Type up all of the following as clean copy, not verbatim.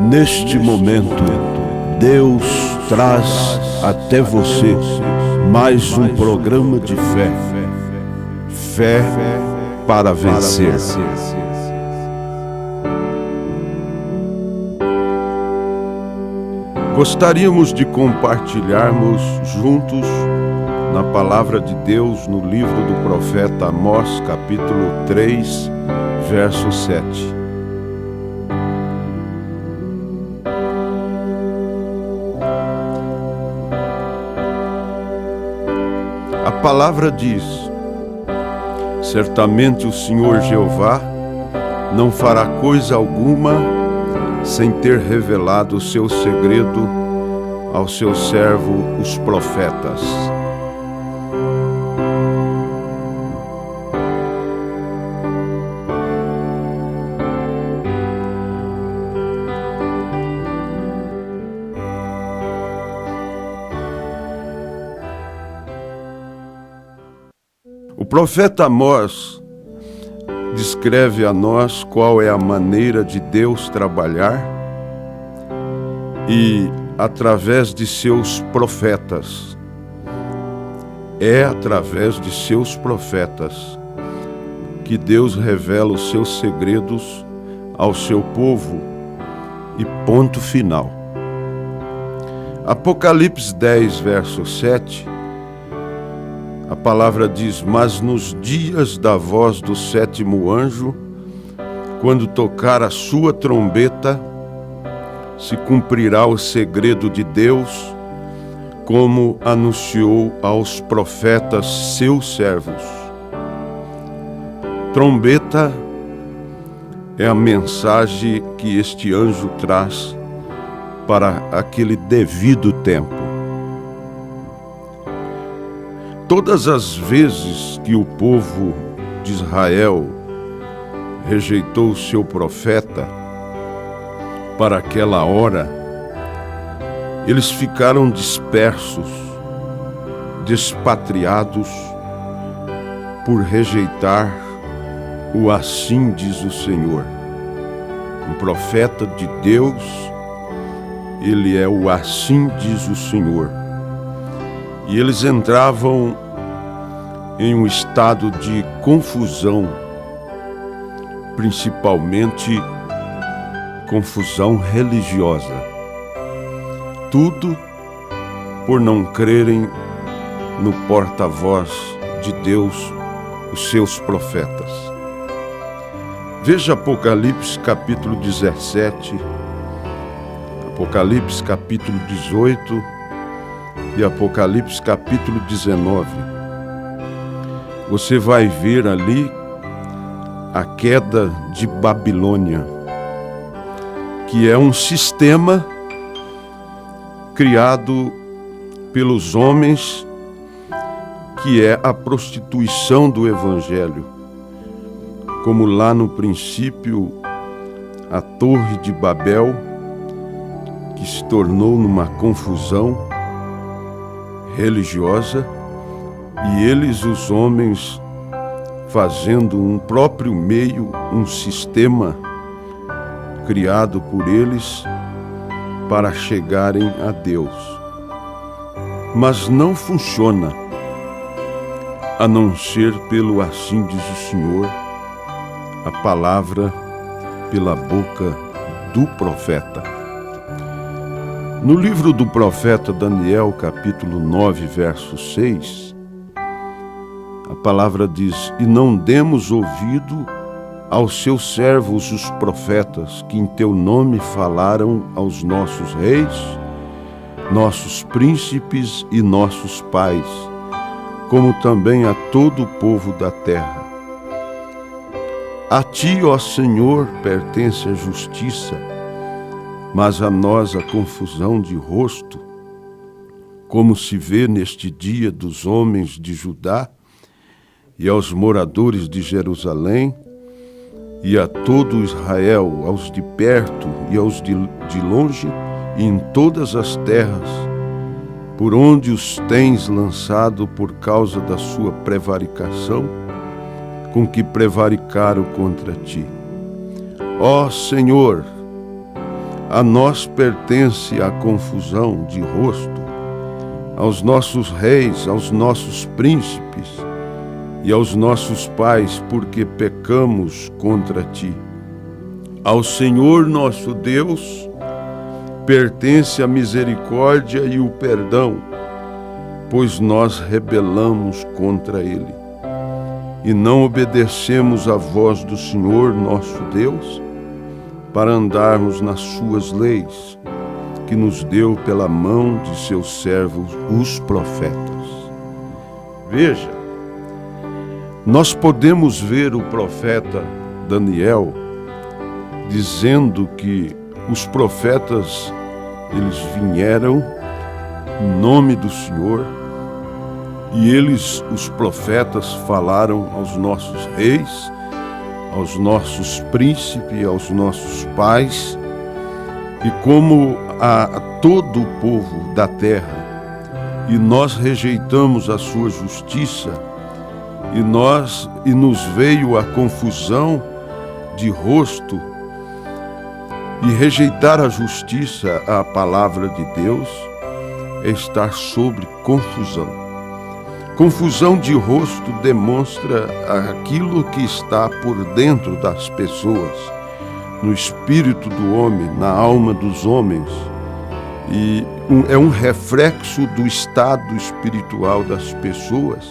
Neste momento, Deus traz até você mais um programa de fé. Fé para vencer. Gostaríamos de compartilharmos juntos na palavra de Deus no livro do profeta Amós, capítulo 3, verso 7. A palavra diz: certamente o Senhor Jeová não fará coisa alguma sem ter revelado o seu segredo ao seu servo, os profetas. O profeta Amós descreve a nós qual é a maneira de Deus trabalhar e através de seus profetas. É através de seus profetas que Deus revela os seus segredos ao seu povo e ponto final. Apocalipse 10, verso 7, a palavra diz: mas nos dias da voz do sétimo anjo, quando tocar a sua trombeta, se cumprirá o segredo de Deus, como anunciou aos profetas seus servos. Trombeta é a mensagem que este anjo traz para aquele devido tempo. Todas as vezes que o povo de Israel rejeitou o seu profeta para aquela hora, eles ficaram dispersos, despatriados, por rejeitar o assim diz o Senhor. Um profeta de Deus, ele é o assim diz o Senhor. E eles entravam em um estado de confusão, principalmente confusão religiosa. Tudo por não crerem no porta-voz de Deus, os seus profetas. Veja Apocalipse capítulo 17, Apocalipse capítulo 18, e Apocalipse capítulo 19, você vai ver ali a queda de Babilônia, que é um sistema criado pelos homens, que é a prostituição do Evangelho. Como lá no princípio, a Torre de Babel, que se tornou numa confusão religiosa, e eles, os homens, fazendo um próprio meio, um sistema criado por eles para chegarem a Deus. Mas não funciona, a não ser pelo assim diz o Senhor, a palavra pela boca do profeta. No livro do profeta Daniel, capítulo 9, verso 6, a palavra diz: e não demos ouvido aos seus servos os profetas, que em teu nome falaram aos nossos reis, nossos príncipes e nossos pais, como também a todo o povo da terra. A ti, ó Senhor, pertence a justiça, mas a nós a confusão de rosto, como se vê neste dia dos homens de Judá, e aos moradores de Jerusalém, e a todo Israel, aos de perto e aos de longe, e em todas as terras, por onde os tens lançado por causa da sua prevaricação, com que prevaricaram contra ti. Ó Senhor, A nós pertence a confusão de rosto, aos nossos reis, aos nossos príncipes e aos nossos pais, porque pecamos contra ti. Ao Senhor nosso Deus pertence a misericórdia e o perdão, pois nós rebelamos contra ele e não obedecemos à voz do Senhor nosso Deus para andarmos nas suas leis, que nos deu pela mão de seus servos, os profetas. Veja, nós podemos ver o profeta Daniel dizendo que os profetas, eles vieram em nome do Senhor e eles, os profetas, falaram aos nossos reis, aos nossos príncipes, aos nossos pais e como a todo o povo da terra, e nós rejeitamos a sua justiça e nos veio a confusão de rosto. E rejeitar a justiça, a palavra de Deus, é estar sobre confusão. Confusão de rosto demonstra aquilo que está por dentro das pessoas, no espírito do homem, na alma dos homens. E é um reflexo do estado espiritual das pessoas,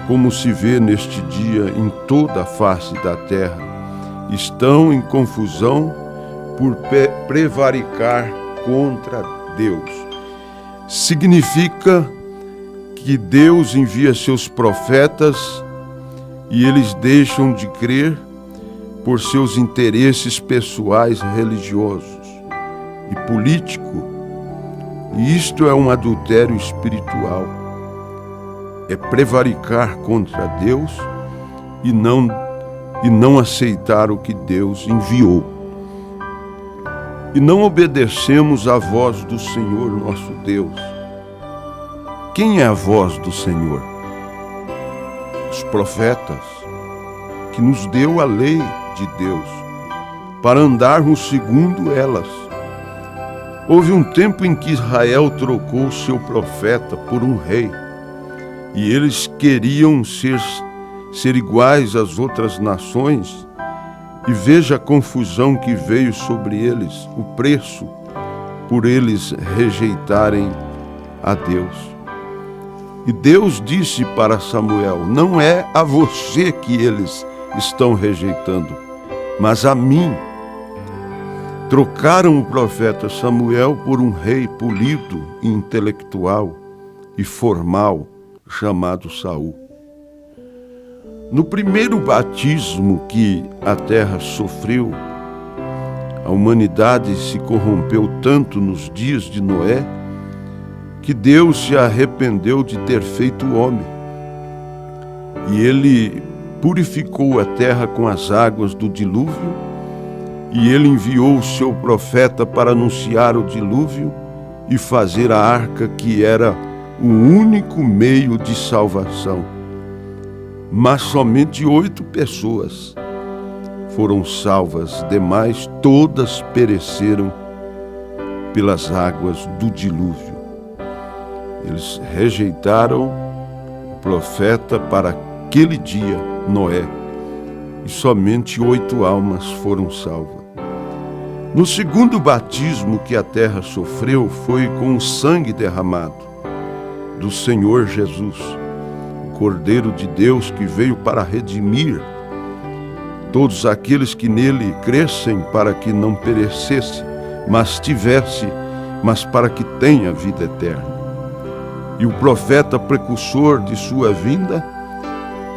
como se vê neste dia em toda a face da terra. Estão em confusão por prevaricar contra Deus. Significa que Deus envia seus profetas e eles deixam de crer por seus interesses pessoais, religiosos e políticos. E isto é um adultério espiritual. É prevaricar contra Deus e não aceitar o que Deus enviou. E não obedecemos à voz do Senhor nosso Deus. Quem é a voz do Senhor? Os profetas, que nos deu a lei de Deus, para andarmos segundo elas. Houve um tempo em que Israel trocou seu profeta por um rei, e eles queriam ser iguais às outras nações. E veja a confusão que veio sobre eles, o preço por eles rejeitarem a Deus. E Deus disse para Samuel: não é a você que eles estão rejeitando, mas a mim. Trocaram o profeta Samuel por um rei polido, intelectual e formal, chamado Saul. No primeiro batismo que a terra sofreu, a humanidade se corrompeu tanto nos dias de Noé, que Deus se arrependeu de ter feito o homem. E ele purificou a terra com as águas do dilúvio, e ele enviou o seu profeta para anunciar o dilúvio e fazer a arca, que era o único meio de salvação. Mas somente 8 pessoas foram salvas, demais todas pereceram pelas águas do dilúvio. Eles rejeitaram o profeta para aquele dia, Noé, e somente 8 almas foram salvas. No segundo batismo que a terra sofreu foi com o sangue derramado do Senhor Jesus, Cordeiro de Deus, que veio para redimir todos aqueles que nele crescem, para que não perecesse, mas para que tenha vida eterna. E o profeta precursor de sua vinda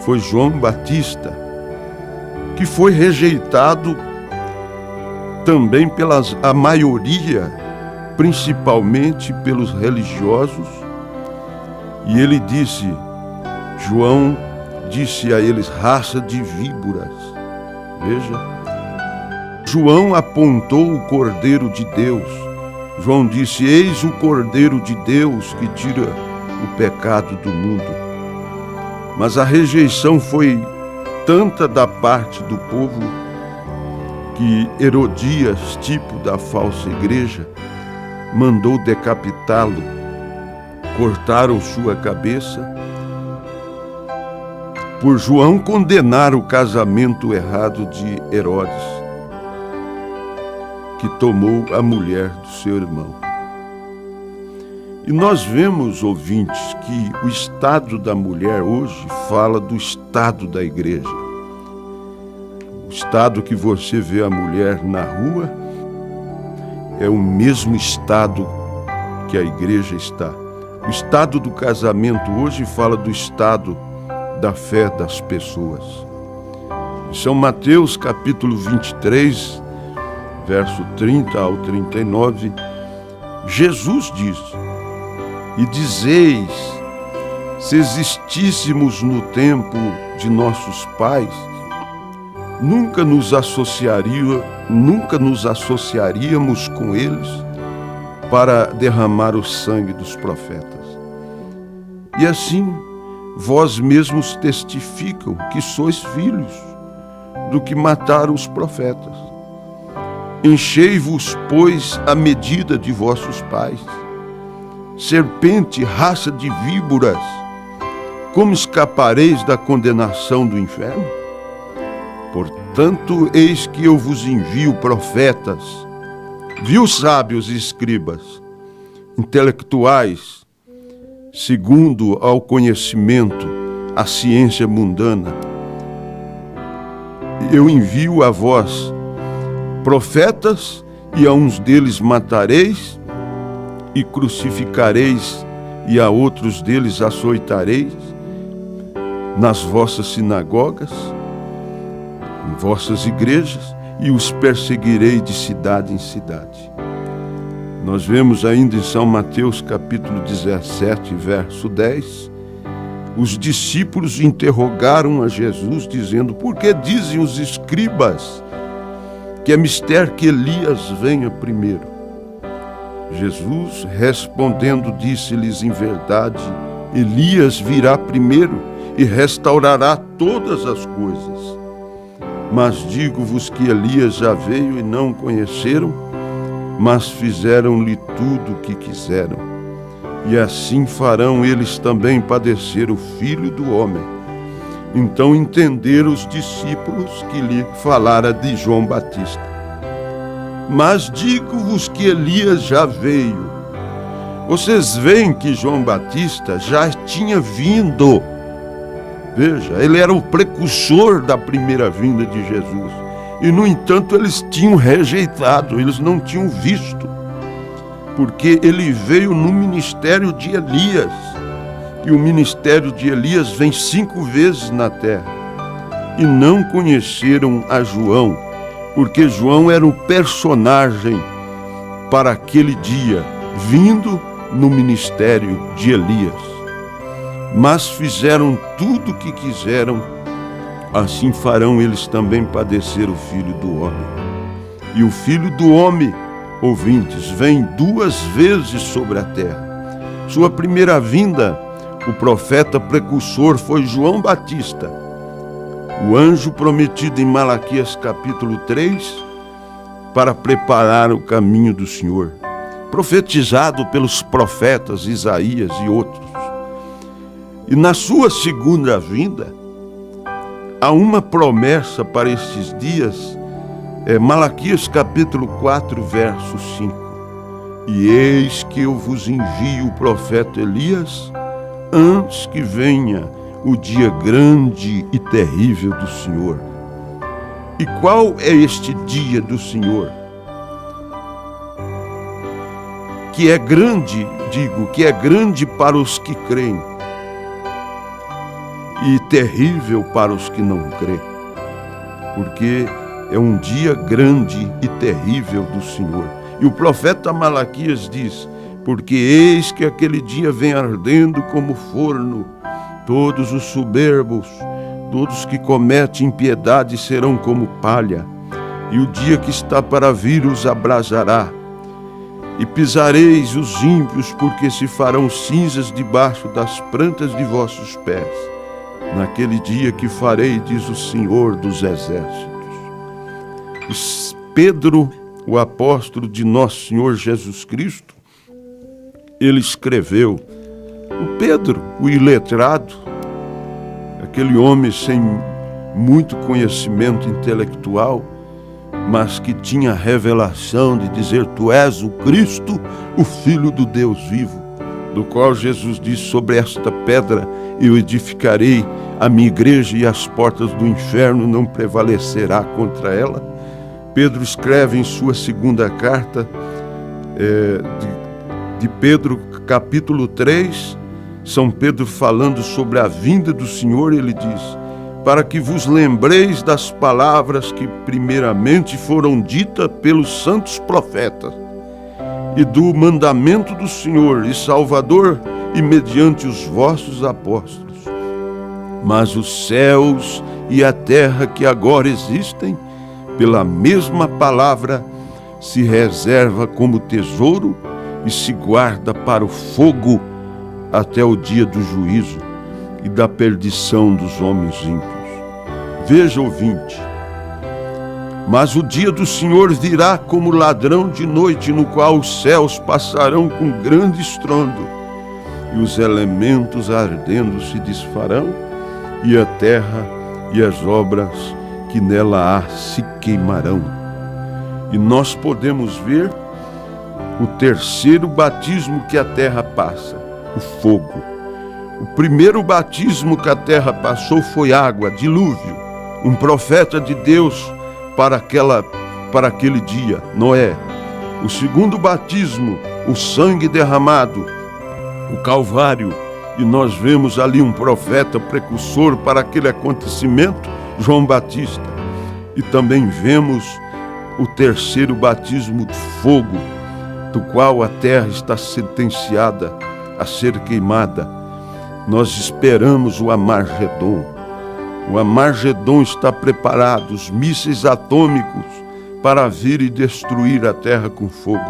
foi João Batista, que foi rejeitado também a maioria, principalmente pelos religiosos. E ele disse, João disse a eles: raça de víboras. Veja, João apontou o Cordeiro de Deus. João disse: eis o Cordeiro de Deus que tira o pecado do mundo. Mas a rejeição foi tanta da parte do povo que Herodias, tipo da falsa igreja, mandou decapitá-lo. Cortaram sua cabeça por João condenar o casamento errado de Herodes, que tomou a mulher do seu irmão. E nós vemos, ouvintes, que o estado da mulher hoje fala do estado da igreja. O estado que você vê a mulher na rua é o mesmo estado que a igreja está. O estado do casamento hoje fala do estado da fé das pessoas. Em São Mateus, capítulo 23, verso 30 ao 39, Jesus diz: e dizeis, se existíssemos no tempo de nossos pais, nunca nos associaríamos com eles para derramar o sangue dos profetas. E assim, vós mesmos testificam que sois filhos do que mataram os profetas. Enchei-vos, pois, a medida de vossos pais. Serpente, raça de víboras, como escapareis da condenação do inferno? Portanto, eis que eu vos envio profetas, viu, sábios e escribas, intelectuais, segundo ao conhecimento, a ciência mundana. Eu envio a vós profetas, e a uns deles matareis, e crucificareis, e a outros deles açoitareis, nas vossas sinagogas, em vossas igrejas, e os perseguirei de cidade em cidade. Nós vemos ainda em São Mateus, capítulo 17, verso 10, os discípulos interrogaram a Jesus, dizendo: por que dizem os escribas que é mister que Elias venha primeiro? Jesus, respondendo, disse-lhes: em verdade, Elias virá primeiro e restaurará todas as coisas. Mas digo-vos que Elias já veio e não o conheceram, mas fizeram-lhe tudo o que quiseram. E assim farão eles também padecer o Filho do Homem. Então entenderam os discípulos que lhe falara de João Batista. Mas digo-vos que Elias já veio. Vocês veem que João Batista já tinha vindo. Veja, ele era o precursor da primeira vinda de Jesus. E, no entanto, eles tinham rejeitado, eles não tinham visto. Porque ele veio no ministério de Elias. E o ministério de Elias vem 5 vezes na terra. E não conheceram a João, porque João era o personagem para aquele dia, vindo no ministério de Elias. Mas fizeram tudo o que quiseram, assim farão eles também padecer o Filho do Homem. E o Filho do Homem, ouvintes, vem 2 vezes sobre a terra. Sua primeira vinda, o profeta precursor foi João Batista, o anjo prometido em Malaquias capítulo 3, para preparar o caminho do Senhor, profetizado pelos profetas Isaías e outros. E na sua segunda vinda, há uma promessa para estes dias, Malaquias capítulo 4, verso 5. E eis que eu vos envio o profeta Elias, antes que venha o dia grande e terrível do Senhor. E qual é este dia do Senhor? Que é grande, que é grande para os que creem, e terrível para os que não creem, porque é um dia grande e terrível do Senhor. E o profeta Malaquias diz: porque eis que aquele dia vem ardendo como forno, todos os soberbos, todos que cometem impiedade serão como palha, e o dia que está para vir os abrasará. E pisareis os ímpios, porque se farão cinzas debaixo das plantas de vossos pés, naquele dia que farei, diz o Senhor dos Exércitos. Pedro, o apóstolo de nosso Senhor Jesus Cristo, ele escreveu. O Pedro, o iletrado, aquele homem sem muito conhecimento intelectual, mas que tinha a revelação de dizer: tu és o Cristo, o Filho do Deus vivo, do qual Jesus disse: sobre esta pedra eu edificarei a minha igreja e as portas do inferno não prevalecerá contra ela. Pedro escreve em sua segunda carta de Pedro, capítulo 3, São Pedro falando sobre a vinda do Senhor, ele diz: para que vos lembreis das palavras que primeiramente foram ditas pelos santos profetas, e do mandamento do Senhor e Salvador, e mediante os vossos apóstolos. Mas os céus e a terra que agora existem, pela mesma palavra, se reserva como tesouro e se guarda para o fogo até o dia do juízo e da perdição dos homens ímpios. Veja, ouvinte, mas o dia do Senhor virá como ladrão de noite, no qual os céus passarão com grande estrondo, e os elementos ardendo se desfarão, e a terra e as obras que nela há se queimarão. E nós podemos ver o terceiro batismo que a terra passa, o fogo. O primeiro batismo que a terra passou foi água, dilúvio, um profeta de Deus para aquele dia, Noé. O segundo batismo, o sangue derramado, o Calvário, e nós vemos ali um profeta precursor para aquele acontecimento, João Batista. E também vemos o terceiro batismo de fogo, do qual a terra está sentenciada a ser queimada. Nós esperamos o Armagedon. O Armagedon está preparado, os mísseis atômicos, para vir e destruir a terra com fogo.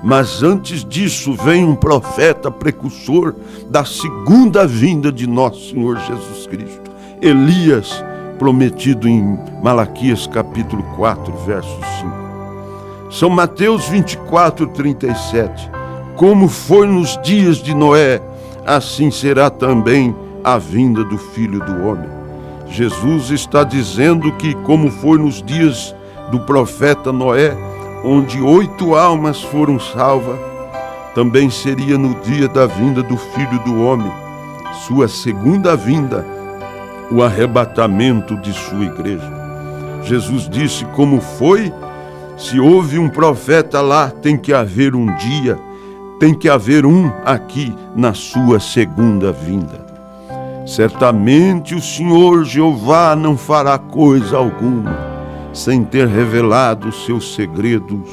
Mas antes disso vem um profeta precursor da segunda vinda de nosso Senhor Jesus Cristo, Elias, prometido em Malaquias capítulo 4, verso 5. São Mateus 24, 37. Como foi nos dias de Noé, assim será também a vinda do Filho do Homem. Jesus está dizendo que, como foi nos dias do profeta Noé, onde 8 almas foram salvas, também seria no dia da vinda do Filho do Homem, sua segunda vinda, o arrebatamento de sua igreja. Jesus disse: como foi, se houve um profeta lá, tem que haver um dia, tem que haver um aqui na sua segunda vinda. Certamente o Senhor Jeová não fará coisa alguma sem ter revelado os seus segredos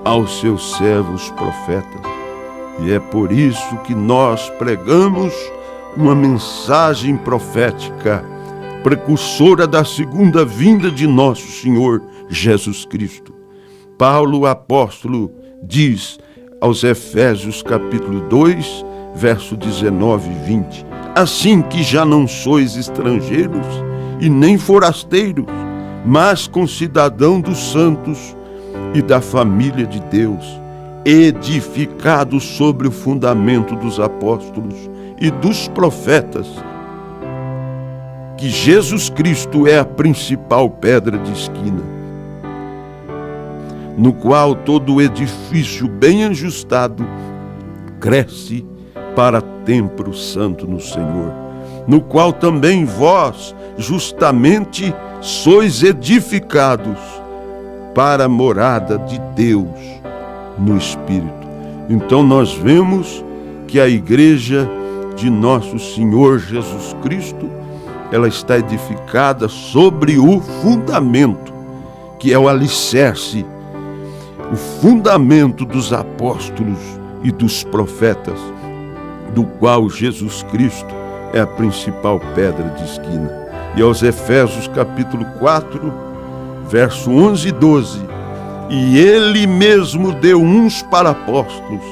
aos seus servos profetas. E é por isso que nós pregamos uma mensagem profética, precursora da segunda vinda de nosso Senhor Jesus Cristo. Paulo, o apóstolo, diz aos Efésios capítulo 2, verso 19 e 20: assim que já não sois estrangeiros e nem forasteiros, mas concidadão dos santos e da família de Deus, edificados sobre o fundamento dos apóstolos e dos profetas, que Jesus Cristo é a principal pedra de esquina, no qual todo o edifício bem ajustado cresce para templo santo no Senhor, no qual também vós justamente sois edificados para a morada de Deus no Espírito. Então nós vemos que a igreja de nosso Senhor Jesus Cristo, ela está edificada sobre o fundamento, que é o alicerce, o fundamento dos apóstolos e dos profetas, do qual Jesus Cristo é a principal pedra de esquina. E aos Efésios capítulo 4, verso 11 e 12: e ele mesmo deu uns para apóstolos,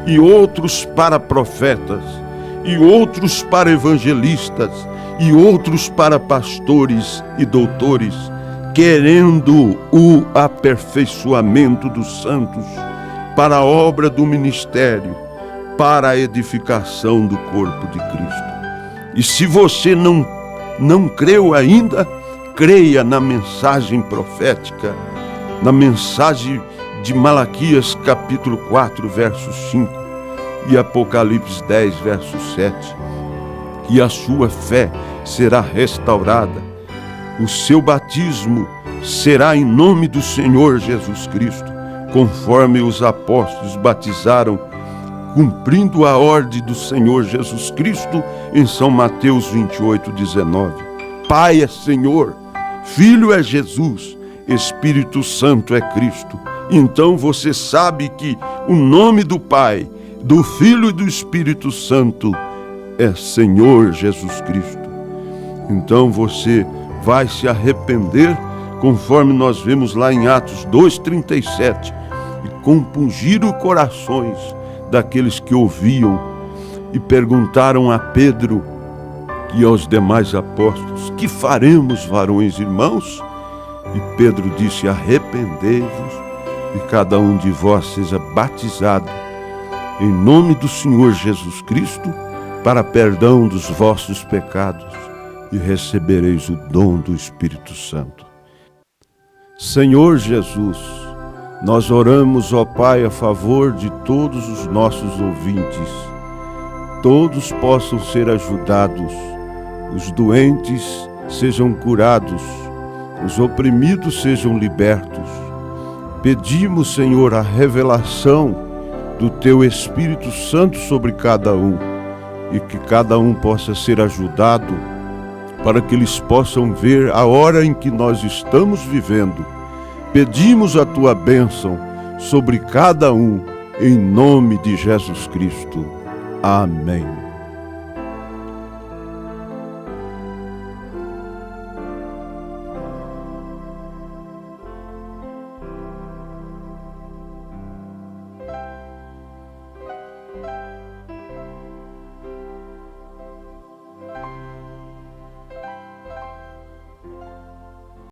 e outros para profetas, e outros para evangelistas, e outros para pastores e doutores, querendo o aperfeiçoamento dos santos para a obra do ministério, para a edificação do corpo de Cristo. E se você não creu ainda, creia na mensagem profética, na mensagem de Malaquias capítulo 4, verso 5 e Apocalipse 10, verso 7, e a sua fé será restaurada. O seu batismo será em nome do Senhor Jesus Cristo, conforme os apóstolos batizaram, cumprindo a ordem do Senhor Jesus Cristo em São Mateus 28, 19. Pai é Senhor, Filho é Jesus, Espírito Santo é Cristo. Então você sabe que o nome do Pai, do Filho e do Espírito Santo é Senhor Jesus Cristo. Então você vai se arrepender, conforme nós vemos lá em Atos 2,37, e compungir os corações daqueles que ouviam e perguntaram a Pedro e aos demais apóstolos: que faremos, varões irmãos? E Pedro disse: arrependei-vos e cada um de vós seja batizado em nome do Senhor Jesus Cristo para perdão dos vossos pecados, e recebereis o dom do Espírito Santo. Senhor Jesus, nós oramos, ó Pai, a favor de todos os nossos ouvintes. Todos possam ser ajudados, os doentes sejam curados, os oprimidos sejam libertos. Pedimos, Senhor, a revelação do Teu Espírito Santo sobre cada um, e que cada um possa ser ajudado para que eles possam ver a hora em que nós estamos vivendo. Pedimos a Tua bênção sobre cada um, em nome de Jesus Cristo. Amém.